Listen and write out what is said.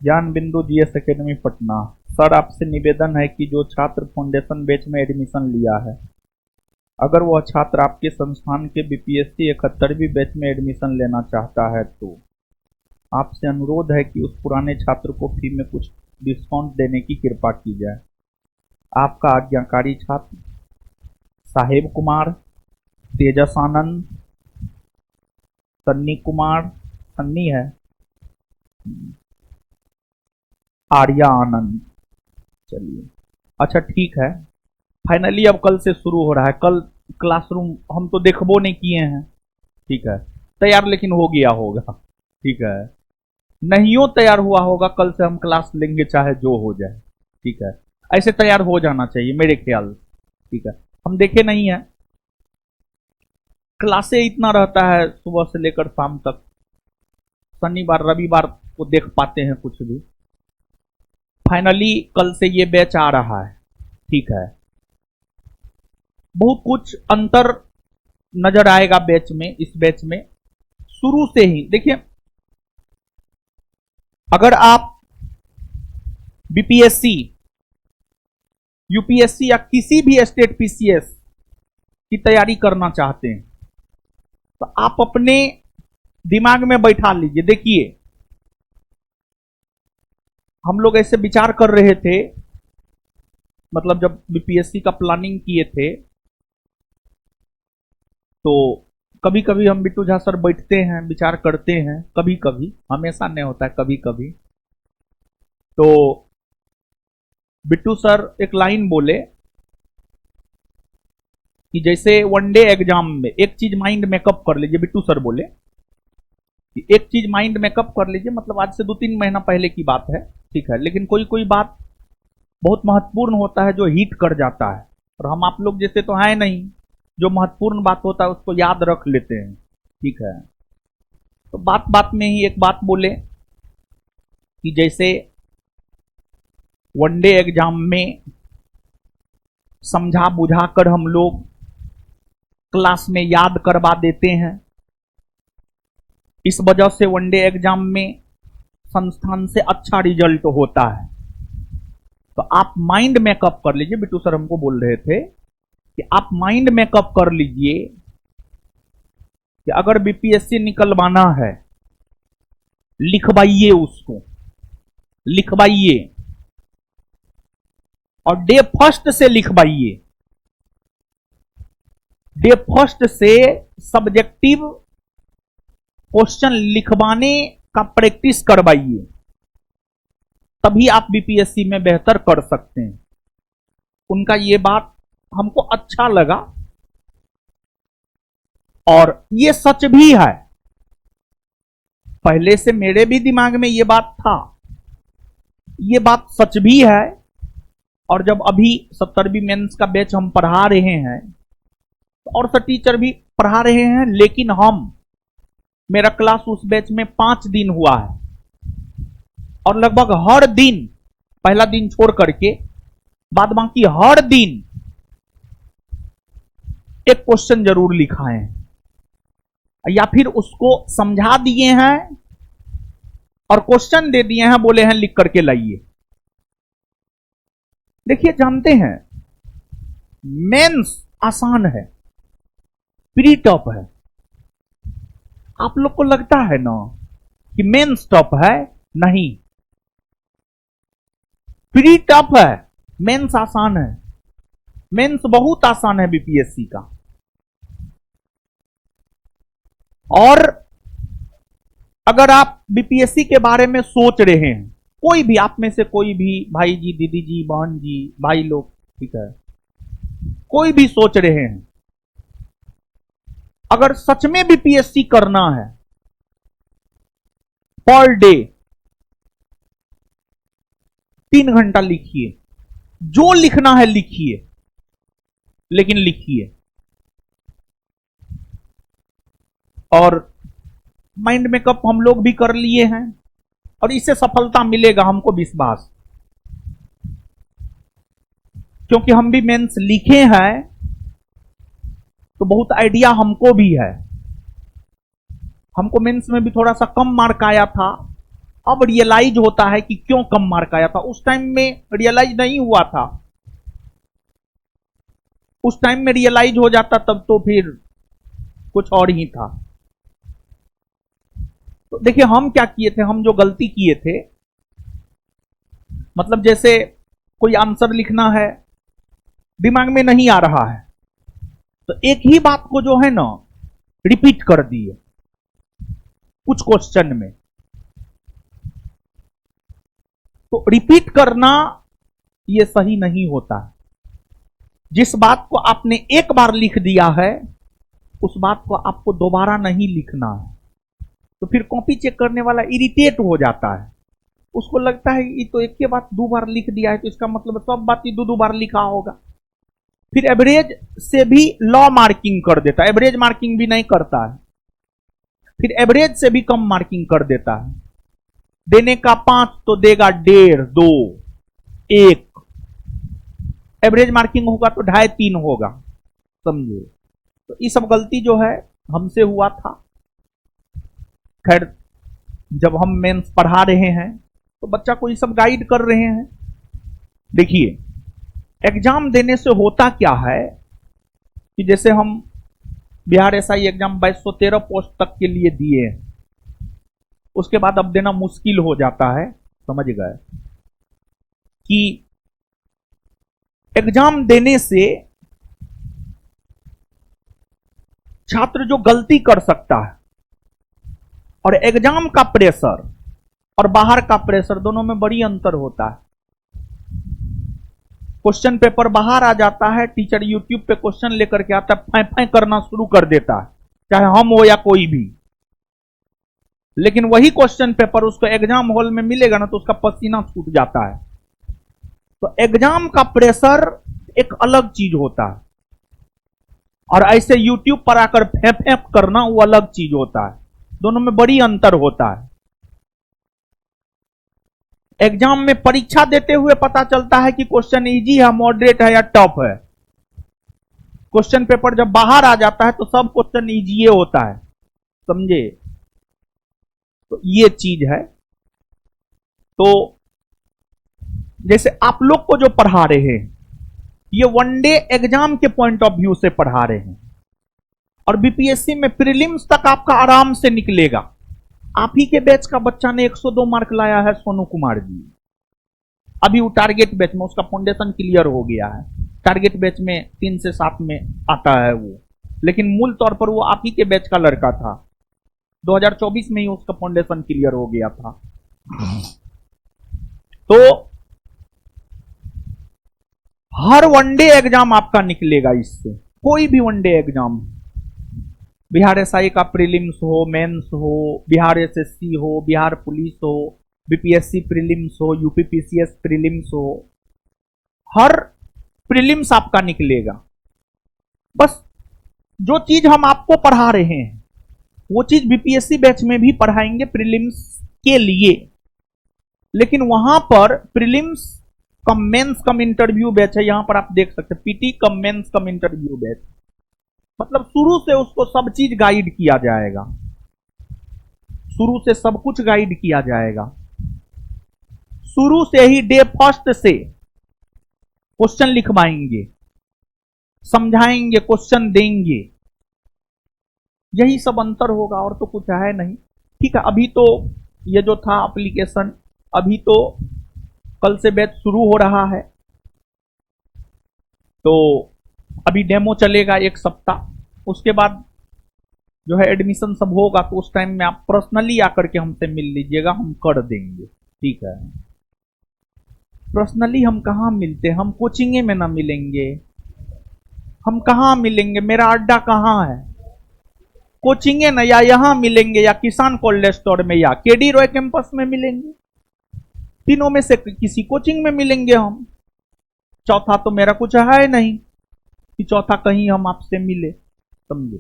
ज्ञान बिंदु GS academy Patna. Sir, आपसे निवेदन है कि जो छात्र फाउंडेशन बैच में एडमिशन लिया है, अगर वह छात्र आपके संस्थान के बीपीएससी 71वीं बैच में एडमिशन लेना चाहता है तो आपसे अनुरोध है कि उस पुराने छात्र को फी में कुछ डिस्काउंट देने की कृपा की जाए। आपका आज्ञाकारी छात्र साहेब कुमार, तेजस आनंद, सन्नी कुमार, सन्नी है, आर्या आनंद। चलिए, अच्छा ठीक है। फाइनली अब कल से शुरू हो रहा है। कल क्लासरूम हम तो देखबो नहीं किए हैं, ठीक है। तैयार लेकिन हो गया होगा, ठीक है। नहीं तैयार हुआ होगा, कल से हम क्लास लेंगे चाहे जो हो जाए, ठीक है। ऐसे तैयार हो जाना चाहिए मेरे ख्याल, ठीक है। हम देखे नहीं है, क्लासे इतना रहता है सुबह से लेकर शाम तक, शनिवार रविवार को देख पाते हैं कुछ भी। फाइनली कल से ये बैच आ रहा है, ठीक है। बहुत कुछ अंतर नजर आएगा बैच में। इस बैच में शुरू से ही देखिए, अगर आप बीपीएससी, यूपीएससी या किसी भी स्टेट पीसीएस की तैयारी करना चाहते हैं तो आप अपने दिमाग में बैठा लीजिए। देखिए, हम लोग ऐसे विचार कर रहे थे, मतलब जब बीपीएससी का प्लानिंग किए थे तो कभी कभी हम बिट्टू झा सर बैठते हैं, विचार करते हैं, कभी कभी, हमेशा नहीं होता है, कभी कभी। तो बिट्टू सर एक लाइन बोले कि जैसे वनडे एग्जाम में एक चीज माइंड मेकअप कर लीजिए। बिट्टू सर बोले कि एक चीज माइंड मेकअप कर लीजिए, मतलब आज से 2-3 महीना पहले की बात है, ठीक है। लेकिन कोई कोई बात बहुत महत्वपूर्ण होता है जो हिट कर जाता है, और हम आप लोग जैसे तो है नहीं, जो महत्वपूर्ण बात होता है उसको याद रख लेते हैं, ठीक है। तो बात बात में ही एक बात बोले कि जैसे वनडे एग्जाम में समझा बुझा कर हम लोग क्लास में याद करवा देते हैं, इस वजह से वनडे एग्जाम में संस्थान से अच्छा रिजल्ट होता है। तो आप माइंड मेकअप कर लीजिए। बिट्टू सर हमको बोल रहे थे कि आप माइंड मेकअप कर लीजिए कि अगर बीपीएससी निकलवाना है, लिखवाइए, उसको लिखवाइए और डे फर्स्ट से लिखवाइए। डे फर्स्ट से सब्जेक्टिव क्वेश्चन लिखवाने का प्रैक्टिस करवाइए, तभी आप बीपीएससी में बेहतर कर सकते हैं। उनका ये बात हमको अच्छा लगा और ये सच भी है। पहले से मेरे भी दिमाग में ये बात था, ये बात सच भी है। और जब अभी 70वीं मेंस का बैच हम पढ़ा रहे हैं और सब टीचर भी पढ़ा रहे हैं, लेकिन मेरा क्लास उस बैच में 5 दिन हुआ है और लगभग हर दिन, पहला दिन छोड़ करके बाद बाकी हर दिन एक क्वेश्चन जरूर लिखा है या फिर उसको समझा दिए हैं और क्वेश्चन दे दिए हैं, बोले हैं लिख करके लाइए। देखिए, जानते हैं मेंस आसान है, प्री टफ है। आप लोग को लगता है ना कि मेंस टफ है, नहीं, प्री टफ है, मेंस आसान है। मेंस बहुत आसान है बीपीएससी का। और अगर आप बीपीएससी के बारे में सोच रहे हैं, कोई भी आप में से कोई भी भाई जी, दीदी जी, बहन जी, भाई लोग, ठीक है, कोई भी सोच रहे हैं, अगर सच में बीपीएससी करना है, पर डे 3 घंटा लिखिए, जो लिखना है लिखिए, लेकिन लिखिए। और माइंड मेकअप हम लोग भी कर लिए हैं और इससे सफलता मिलेगा, हमको विश्वास, क्योंकि हम भी मेंस लिखे हैं तो बहुत आइडिया हमको भी है। हमको मेंस में भी थोड़ा सा कम मार्क आया था अब रियलाइज होता है कि क्यों कम मार्क आया था। उस टाइम में रियलाइज नहीं हुआ था। उस टाइम में रियलाइज हो जाता तब तो फिर कुछ और ही था। तो देखिए हम क्या किए थे, हम जो गलती किए थे, मतलब जैसे कोई आंसर लिखना है, दिमाग में नहीं आ रहा है, तो एक ही बात को जो है ना रिपीट कर दिए कुछ क्वेश्चन में। तो रिपीट करना ये सही नहीं होता है। जिस बात को आपने एक बार लिख दिया है उस बात को आपको दोबारा नहीं लिखना है। तो फिर कॉपी चेक करने वाला इरिटेट हो जाता है, उसको लगता है ये तो एक के बात दो बार लिख दिया है, तो इसका मतलब सब बात ही दो बार लिखा होगा। फिर एवरेज से भी लॉ मार्किंग कर देता है, एवरेज मार्किंग भी नहीं करता है, फिर एवरेज से भी कम मार्किंग कर देता है। देने का 5 तो देगा 1.5, 2, 1। एवरेज मार्किंग होगा तो 2.5, 3 होगा, समझे। तो ये सब गलती जो है हमसे हुआ था। खैर जब हम मेंस पढ़ा रहे हैं तो बच्चा को ये सब गाइड कर रहे हैं। देखिए एग्जाम देने से होता क्या है कि जैसे हम बिहार एसआई एग्जाम 2213 पोस्ट तक के लिए दिए, उसके बाद अब देना मुश्किल हो जाता है, समझ गए। कि एग्जाम देने से छात्र जो गलती कर सकता है और एग्जाम का प्रेशर और बाहर का प्रेशर दोनों में बड़ी अंतर होता है। क्वेश्चन पेपर बाहर आ जाता है, टीचर यूट्यूब पे क्वेश्चन लेकर के आता है, फाय फाय करना शुरू कर देता है, चाहे हम हो या कोई भी। लेकिन वही क्वेश्चन पेपर उसको एग्जाम हॉल में मिलेगा ना तो उसका पसीना छूट जाता है। तो एग्जाम का प्रेशर एक अलग चीज होता है और ऐसे यूट्यूब पर आकर फेंक फेंक करना वो अलग चीज होता है। दोनों में बड़ी अंतर होता है। एग्जाम में परीक्षा देते हुए पता चलता है कि क्वेश्चन इजी है, मॉडरेट है या टफ है। क्वेश्चन पेपर जब बाहर आ जाता है तो सब क्वेश्चन इजी होता है, समझे। तो ये चीज है। तो जैसे आप लोग को जो पढ़ा रहे हैं ये वनडे एग्जाम के पॉइंट ऑफ व्यू से पढ़ा रहे हैं और बीपीएससी में प्रीलिम्स तक आपका आराम से निकलेगा। आप ही के बैच का बच्चा ने 102 मार्क लाया है, सोनू कुमार जी। अभी वो टारगेट बैच में उसका फाउंडेशन क्लियर हो गया है, टारगेट बैच में 3 से 7 में आता है वो, लेकिन मूल तौर पर वो आप ही के बैच का लड़का था। 2024 में ही उसका फाउंडेशन क्लियर हो गया था। तो हर वनडे एग्जाम आपका निकलेगा इससे, कोई भी वनडे एग्जाम, बिहार एसआई का प्रीलिम्स हो, मेंस हो, बिहार एसएससी हो, बिहार पुलिस हो, बीपीएससी प्रीलिम्स हो, यूपीपीसीएस प्रीलिम्स हो, हर प्रीलिम्स आपका निकलेगा। बस जो चीज हम आपको पढ़ा रहे हैं वो चीज बीपीएससी बैच में भी पढ़ाएंगे प्रीलिम्स के लिए। लेकिन वहां पर प्रीलिम्स कम मेंस कम इंटरव्यू बैच है, यहां पर आप देख सकते हैं पीटी कम मेंस कम इंटरव्यू बैच। मतलब शुरू से उसको सब चीज गाइड किया जाएगा, शुरू से सब कुछ गाइड किया जाएगा। शुरू से ही डे फर्स्ट से क्वेश्चन लिखवाएंगे, समझाएंगे, क्वेश्चन देंगे। यही सब अंतर होगा और तो कुछ है नहीं। ठीक है, अभी तो ये जो था एप्लीकेशन, अभी तो कल से बैच शुरू हो रहा है, तो अभी डेमो चलेगा 1 सप्ताह। उसके बाद जो है एडमिशन सब होगा, तो उस टाइम में आप पर्सनली आकर के हमसे मिल लीजिएगा, हम कर देंगे। ठीक है, पर्सनली हम कहाँ मिलते हैं, हम कोचिंगे में ना मिलेंगे, हम कहाँ मिलेंगे, मेरा अड्डा कहाँ है, कोचिंगे ना, या यहां मिलेंगे या किसान कोल्ड स्टोर में या केडी रॉय कैंपस में मिलेंगे। तीनों में से किसी कोचिंग में मिलेंगे हम। चौथा तो मेरा कुछ है नहीं कि चौथा कहीं हम आपसे मिले, समझे।